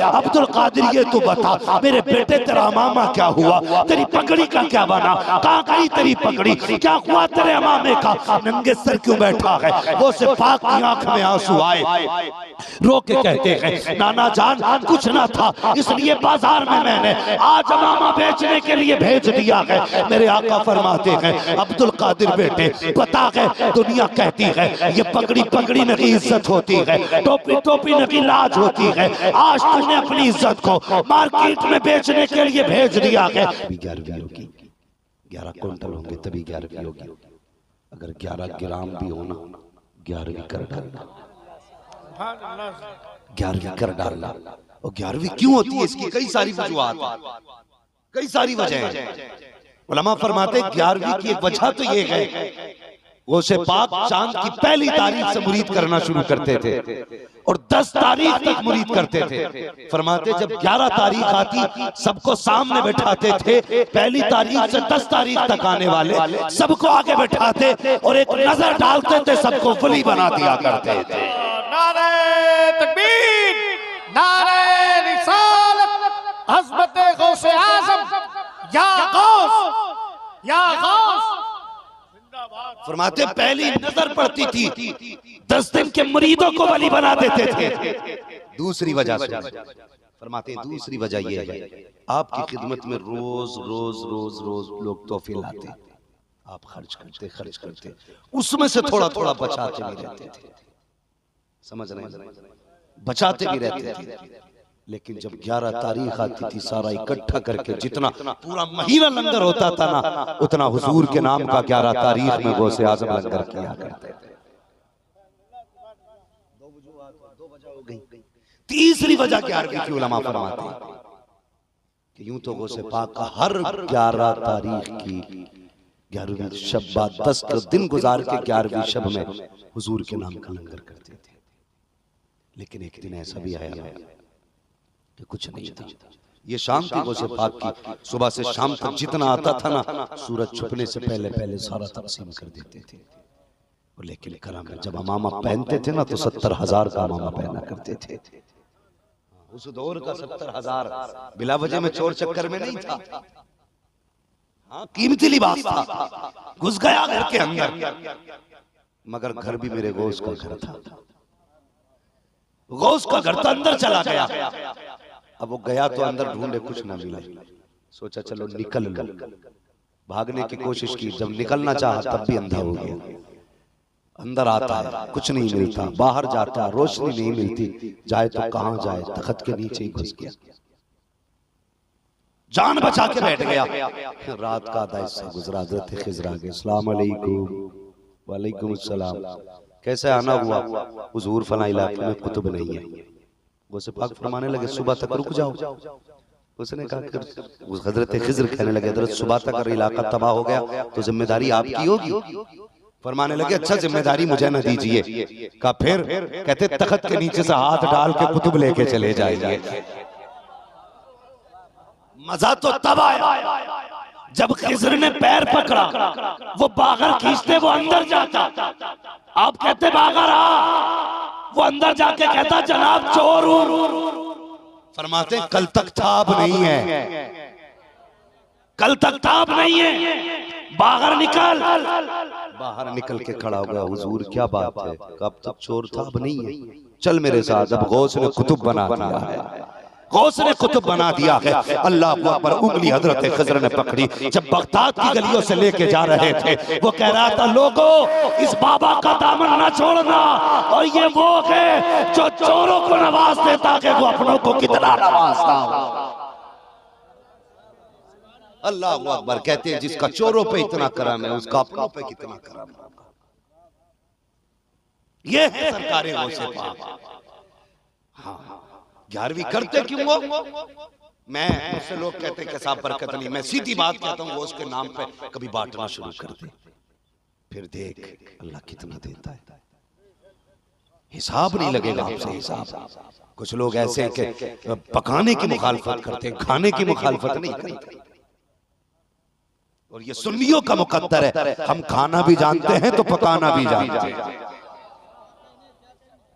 अब्दुल कादिर ये तो बता मेरे बेटे तेरा अमामा क्या हुआ, तेरी पगड़ी का क्या बना, कहाँ गई तेरी पगड़ी, क्या हुआ तेरे अमामे का, नंगे सर क्यों बैठा है। वो से पाक की आंख में आंसू आए, रो के कहते हैं नाना जान कुछ ना था इसलिए बाजार में मैंने आज अमामा बेचने के लिए भेज दिया है। मेरे आका फरमाते हैं अब्दुल कादिर बेटे पता है दुनिया कहती है ये पगड़ी पगड़ी नहीं इज्जत होती है, टोपी टोपी नहीं लाज होती है। आज तुमने अपनी इज्जत को मार्केट में बेचने के लिए भेज दिया है। 11वीं होगी, 11 क्विंटल होंगे तभी 11वीं होगी। अगर 11 ग्राम भी होना 11वीं कर डालना, 11वीं कर डालना। और 11वीं क्यों होती है इसकी कई सारी वजूहात, कई सारी वजह है। उलमा फरमाते 11वीं की एक वजह तो ये है वो से पाक चांद की पहली तारीख से मुरीद करना शुरू करते थे और 10 तारीख तक मुरीद करते थे। फरमाते जब 11 तारीख आती सबको सामने बैठाते थे, पहली तारीख से 10 तारीख तक आने वाले सबको आगे बैठाते और एक नजर डालते थे, सबको वली बना दिया करते थे। नारे तकबीर, नारे रिसालत, हज़रत गौसे आज़म या गौस, या गौस। फरमाते पहली नजर पड़ती थी 10 दिन के मुरीदों को वली बना देते थे। दूसरी वजह फरमाते दूसरी वजह ये है आपकी खिदमत में रोज रोज रोज रोज लोग तोहफे लाते, आप खर्च करते उसमें से थोड़ा थोड़ा बचाते भी रहते थे। समझ रहे हैं, बचाते भी रहते थे। लेकिन जब 11 तारीख आती थी सारा इकट्ठा करके जितना पूरा महीना लंगर होता था ना उतना हुजूर के नाम का 11 तारीख में गौसे आज़म लंगर किया करते थे। तीसरी वजह 11वीं की उलमा फरमाते हैं कि यूं तो गौसे पाक का हर 11 तारीख की 11वीं शब बाद 10 दिन गुजार के 11वीं शब में हुजूर के नाम का लंगर करते थे। लेकिन एक दिन ऐसा भी आया कि कुछ नहीं था। ये शाम की गौसे पाक की सुबह से शाम तक जितना आता था ना सूरज छुपने से पहले पहले सारा तकसीम कर देते थे। और लेकिन करम में जब अमामा पहनते थे ना तो 70,000 का अमामा पहना करते थे। उस दौर का 70,000 बिला वजह में चोर चक्कर में नहीं था। हाँ कीमती लिबास था। घुस गया घर के अंदर, मगर घर भी मेरे गौस का घर था। गौस का घर तो अंदर चला गया। अब वो गया तो अंदर ढूंढे कुछ ना मिला, सोचा चलो निकल लो। भागने की कोशिश की, जब निकलना चाहा तब भी अंधा हो गया। अंदर आता है कुछ नहीं मिलता, बाहर जाता रोशनी नहीं मिलती, जाए तो कहां जाए, तख्त के नीचे ही घुस गया। जान बचा के बैठ गया। रात का आधा हिस्सा गुजरा, हज़रत खिज़र आ गए, अस्सलाम अलैकुम। वालेकुम अस्सलाम। कैसे आना हुआ? हुजूर फला इलाके में कुतुब नहीं है। गौसे पाक फरमाने लगे सुबह तक रुक जाओ। उसने कहा कि हज़रत खिज़र कहने लगे हज़रत सुबह तक अगर इलाका तबाह हो गया तो जिम्मेदारी आपकी होगी। फरमाने लगे अच्छा जिम्मेदारी मुझे न दीजिए। कहा फिर? कहते तख्त के नीचे से हाथ डाल के कुतुब लेके चले जाइए। मजा तो तब आया जब खिज़र ने पैर पकड़ा, वो बागर खींचते वो अंदर जाता। आप कहते बागर आ, वो अंदर जाके कहता जनाब चोर हूं। फरमाते कल तक था अब नहीं है, कल तक था अब नहीं है, बाहर निकल। बाहर निकल के खड़ा हो गया, हुजूर क्या बात है? कब तक चोर था अब नहीं है, चल मेरे साथ। अब गौस ने कुतुब बना दिया है, गौस ने कुतुब बना दिया है। अल्लाह अकबर। उंगली हजरत खिज़र ने पकड़ी, जब बगदाद की गलियों से लेके जा रहे थे वो कह रहा था लोगों इस बाबा का दामन न छोड़ना, और ये वो है जो चोरों को नवाज देता है वो अपनों को कितना नवाजता हो। अल्लाह अकबर। कहते हैं जिसका चोरों पे इतना करम है उसका अपनों पे कितना करम होगा। ये है सरकारे गौसे पाक। हाँ 11वीं करते क्यों हो? मैं मुझसे लोग कहते कि साहब बरकत नहीं, मैं सीधी बात कहता हूँ वो उसके नाम पे कभी बांटना शुरू कर दे, फिर देख अल्लाह कितना देता है। हिसाब नहीं लगेगा आपसे हिसाब। कुछ लोग ऐसे हैं कि पकाने की मुखालफत करते हैं, खाने की मुखालफत नहीं करते। और ये सुन्नियों का मुकद्दर है, हम खाना भी जानते हैं तो पकाना भी जानते हैं,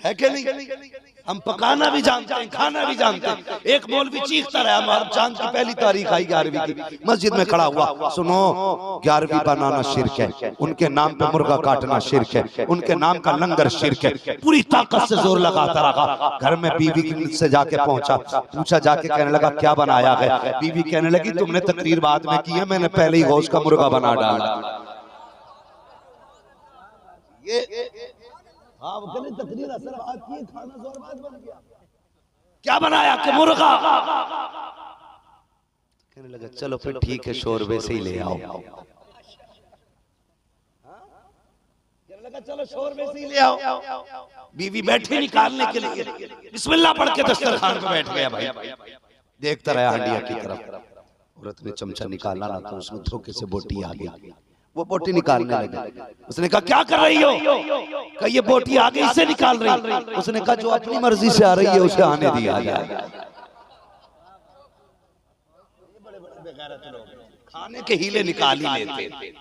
है कि नहीं? हम पकाना भी जानते हैं, खाना भी जानते हैं। एक मौलवी चीखता रहा, हमारे चांद की पहली तारीख आई 11वीं की, मस्जिद में खड़ा हुआ, सुनो 11वीं बनाना शिरक है, उनके नाम पे मुर्गा काटना शिरक है, उनके नाम का लंगर शिरक है। पूरी ताकत से जोर लगाता रहा। घर में बीवी से जाके पहुंचा, पूछा, जाके कहने लगा क्या बनाया है? बीवी कहने लगी तुमने तकरीर बाद में की है, मैंने पहले ही गोश्त का मुर्गा बना डाला। ये हाँ, वो कहने तकरीर असर बात की, खाना जोर बाद बन गया। क्या बनाया कि मुर्गा? कहने लगा चलो फिर ठीक है, शोरबे से ही ले आओ। कहने लगा चलो शोरबे से ही ले आओ। बीवी बैठी निकालने के लिए, बिस्मिल्लाह पढ़ के दस्तरखान पे बैठ गया। भाई देखता रहा हंडिया की तरफ। औरत ने चमचा निकाला ना तो उसमें धोखे से बोटी आ गई। वो बोटी निकालने लगा। उसने कहा क्या कर रही हो? कहा ये बोटी आ गई, इससे निकाल रही। उसने कहा जो अपनी मर्जी से आ रही है उसे आने दिया जाए। खाने के हीले निकाल ही लेते।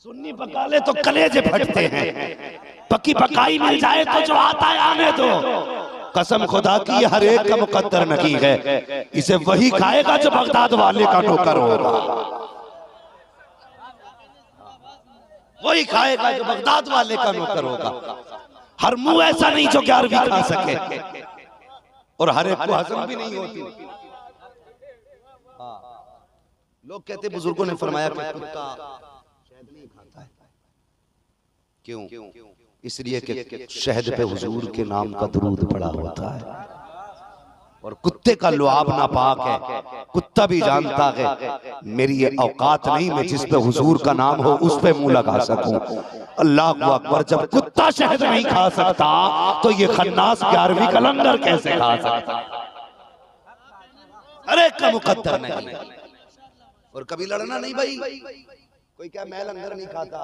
सुन्नी पका ले तो कलेजे फटते हैं, पक्की पकाई मिल जाए तो जो आता है आने दो। कसम खुदा की हर एक का मुकद्दर नहीं है, इसे वही खाएगा जो बगदाद वाले का नौकर होगा। वही खाएगा जो बगदाद वाले का नौकर होगा। हर मुंह ऐसा नहीं जो 11वीं खा सके, और हर एक को हजम भी नहीं होती। लोग कहते बुजुर्गों ने फरमाया कि कुत्ता शहद नहीं खाता है। क्यों? इसलिए कि शहद पे हुजूर के नाम का दुरूद पड़ा होता है, और कुत्ते का लुआब नापाक है। कुत्ता भी जानता है मेरी ये औकात नहीं, मैं जिस पे हुजूर का नाम हो उस पे मुंह लगा सकूं। अल्लाह अकबर। जब कुत्ता शहद नहीं खा सकता तो ये खन्नास 11वीं का लंगर कैसे खा सकता? अरे का मुकद्दर नहीं। और कभी लड़ना नहीं भाई, कोई क्या मैं लंगर नहीं खाता,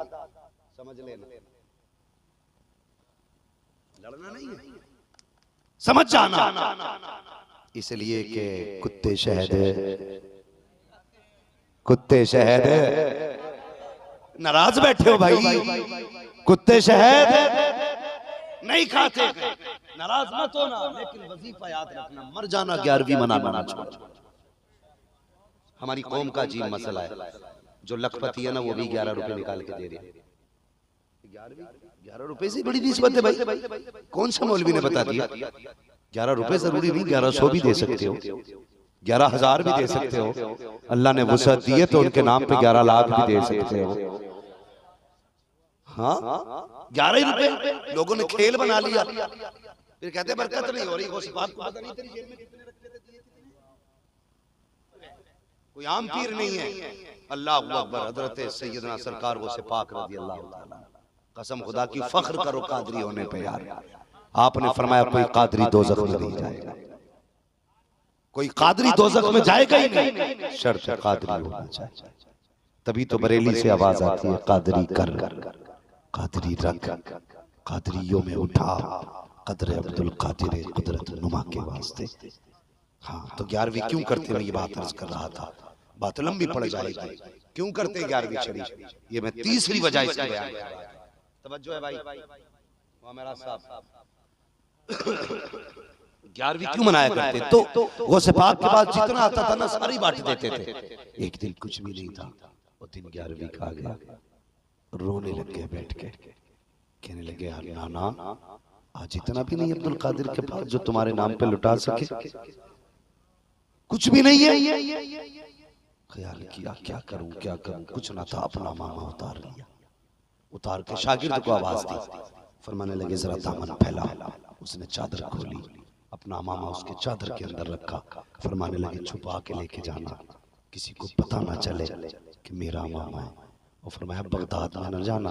समझ लेना, लड़ना नहीं है, समझ जाना। इसलिए कि कुत्ते शहद नाराज बैठे हो भाई, कुत्ते शहद नहीं खाते, नाराज मत होना, लेकिन वजीफा याद रखना, मर जाना 11वीं मनाना छोड़। हमारी कौम का अजीब मसला है, जो लखपति है ना वो भी 11 रुपए निकाल के दे रहे हैं। 11 रुपए से बड़ी निस्बत है भाई। कौन सा मौलवी ने बता दिया? 11 रुपए जरूरी नहीं, 1100 भी दे सकते हो, 11,000 भी दे सकते हो। अल्लाह ने वसअत दी है तो उनके नाम पे 11 लाख भी दे सकते हो। हाँ, 11 रुपए लोगों ने खेल बना लिया, फिर कहते बरकत नहीं हो रही। वो सिपात को पता नहीं तेरी जेब में कितने रखे थे। कोई आम पीर नहीं है। अल्लाह अकबर। हजरत सैयदना सरकार वो से पाक रज़ी अल्लाह ताला, कसम खुदा की फख्र करो कादरी होने पे यार। आपने फरमाया कोई कादरी दोज़ख में नहीं जाएगा, कोई कादरी दोज़ख में जाएगा ही नहीं, शर्त कादरी होना चाहिए। तभी तो बरेली से आवाज आती है कादरी कर, कादरी रख, कादरियों में उठा, कदर अब्दुल कादिर कुदरत नुमा के वास्ते। हाँ, तो 11वीं क्यों करते? मैं ये बात अर्ज कर रहा था, बात लंबी पड़ जाएगी। क्यों करते 11वीं शरीफ? ये मैं तीसरी वजह इसमें बयान कर रहा था। तवज्जो है भाई, मेरा साहब 11वीं क्यों मनाया करते? तो वो से पाक के बाद जितना आता था ना सारी बांट देते थे। एक दिन कुछ भी नहीं था, वो दिन 11वीं का आ गया, रोने लग गए बैठ के, कहने लगे यार नाना आज इतना भी नहीं अब्दुल कादिर के पास जो तुम्हारे नाम पे लुटा सके, कुछ भी नहीं है। ख्याल किया क्या करूं, कुछ ना था, अपना मामा उतार लिया, उतार के शागिर्द को आवाज दी, फरमाने लगे जरा दामन फैला। उसने चादर खोली, अपना मामा उसके चादर के अंदर रखा, फरमाने लगे छुपा के लेके जाना, किसी को पता ना चले कि मेरा मामा है। और फरमाया बगदाद में न जाना,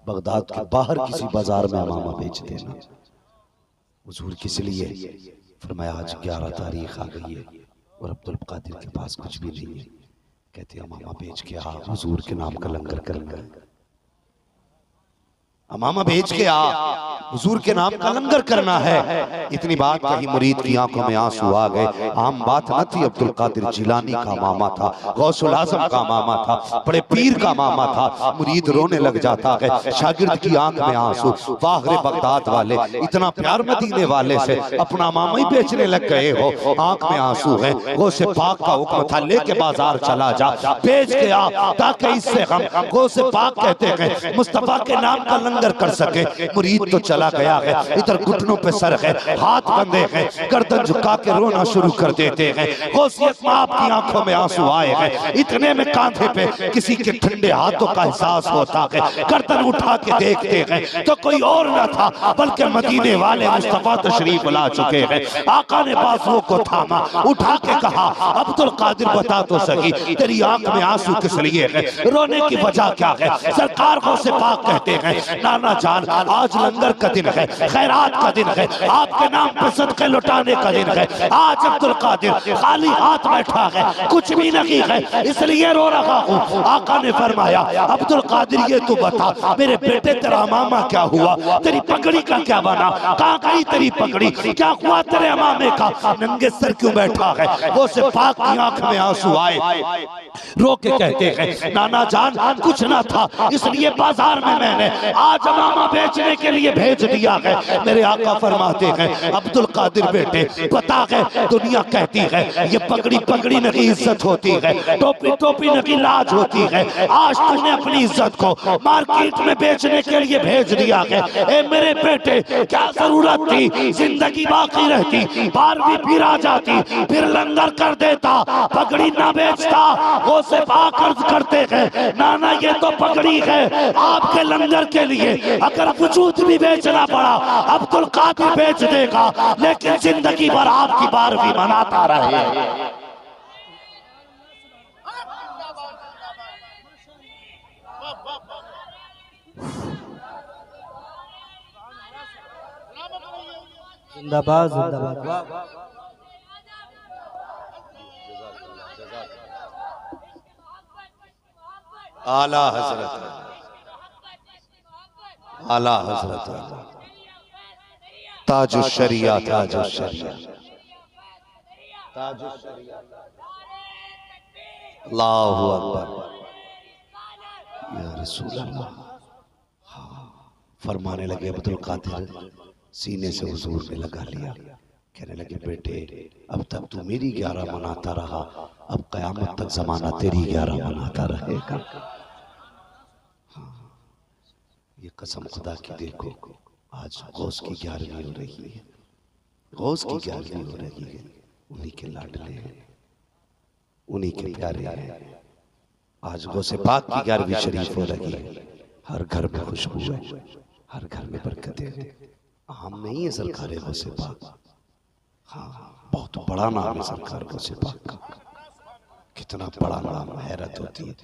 बगदाद के बाहर किसी बाजार में मामा बेच देना। हुजूर किस लिए? फरमाया आज 11 तारीख आ गई है और अब्दुल कादिर के पास कुछ भी नहीं है, कहते हैं मामा बेच के आ, हुजूर के नाम का लंगर करेंगे। अमामा भेज के आ, हुजूर के नाम का लंगर करना है। इतनी बात कही, मुरीद की आंखों में आंसू आ गए। आम बात न थी, अब्दुल कादिर जिलानी का मामा था, गौसुल आजम का मामा था, बड़े पीर का मामा था। मुरीद रोने लग जाता है, शागिर्द की आंख में आंसू। बाहरे बगदाद वाले इतना प्यार मदीने वाले से अपना मामा ही बेचने लग गए हो, आंख में आंसू है। गौसे पाक का हुक्म था, लेके बाजार चला जा, बेच के आ, ताकि इससे हम गौसे पाक कहते हैं मुस्तफा के नाम का लंगर कर सके। मुरीद तो चला गया है, इधर घुटनों पे सर है, हाथ बंधे हैं, गर्दन झुका के रोना शुरू कर देते हैं। गौसियत माँ की आंखों में आंसू आए हैं। इतने में कांधे पे किसी के ठंडे हाथों का एहसास होता है। गर्दन उठा के देखते हैं तो कोई और न था बल्कि मदीने वाले मुस्तफा तशरीफ ला चुके हैं। आका ने बाजुओं को थामा, उठा के कहा, अब्दुल कादिर बता तो सही, तेरी आंख में आंसू किस लिए है, रोने की वजह क्या है? सरकार गौसे पाक कहते हैं, नाना जान आज लंगर का दिन है, खैरात का दिन है, आपके नाम पे सदके लुटाने का दिन है। आज अब्दुल कादिर खाली हाथ बैठा है, कुछ भी नहीं है, इसलिए रो रहा हूँ। आका ने फरमाया, अब्दुल कादिर ये तू बता, मेरे बेटे तेरा मामा क्या हुआ, तेरी पगड़ी का क्या बना, कहाँ गई तेरी पगड़ी, क्या हुआ तेरे मामे का, नंगे सर क्यों बैठा है? वो से पाक की आंख में आंसू आए, रो के कहते हैं, नाना जान कुछ ना था, इसलिए बाजार में मैंने आज मामा बेचने के लिए भेज दिया है। मेरे आका फरमाते हैं, अब्दुल कादिर बेटे पता है दुनिया कहती है ये पगड़ी पगड़ी नहीं इज्जत होती है, टोपी टोपी नहीं लाज होती है। आज तूने अपनी इज्जत को मार्केट में बेचने के लिए भेज दिया है। ए मेरे बेटे क्या जरूरत थी, जिंदगी बाकी रहती, 12वीं फिर आ जाती, फिर लंगर कर देता, पगड़ी ना बेचता। वो से बात करते हैं, नाना ये तो पगड़ी है आपके लंगर के लिए, अगर वजूद भी बेचना पड़ा अब्दुल कादिर बेच देगा, लेकिन जिंदगी भर आपकी 12वीं मनाता रहे। जिंदाबाद जिंदाबाद। आला हजरत, आला हजरत, ताजुश शरिया, ताजुश शरिया, ताजुश शरिया, अल्लाहु अकबर या रसूल अल्लाह। फरमाने लगे, अब्दुल कादिर सीने से हुजूर ने लगा लिया, कहने लगे, बेटे अब तक तू मेरी 11 मनाता रहा, अब कयामत तक जमाना तेरी 11 मनाता रहेगा। ये कसम खुदा की, देखो आज गौस की 11वीं हो रही है, गौस की 11वीं हो रही है। उन्हीं के लाडले हैं, उन्हीं के प्यारे हैं। आज गौसे पाक की 11वीं शरीफ हो रही है। हर घर में खुशबू है, हर घर में बरकतें हैं। आम नहीं है सरकार गौसे पाक, हाँ बहुत बड़ा नाम है सरकार गौसे पाक का। कितना बड़ा नाम, हैरत होती है।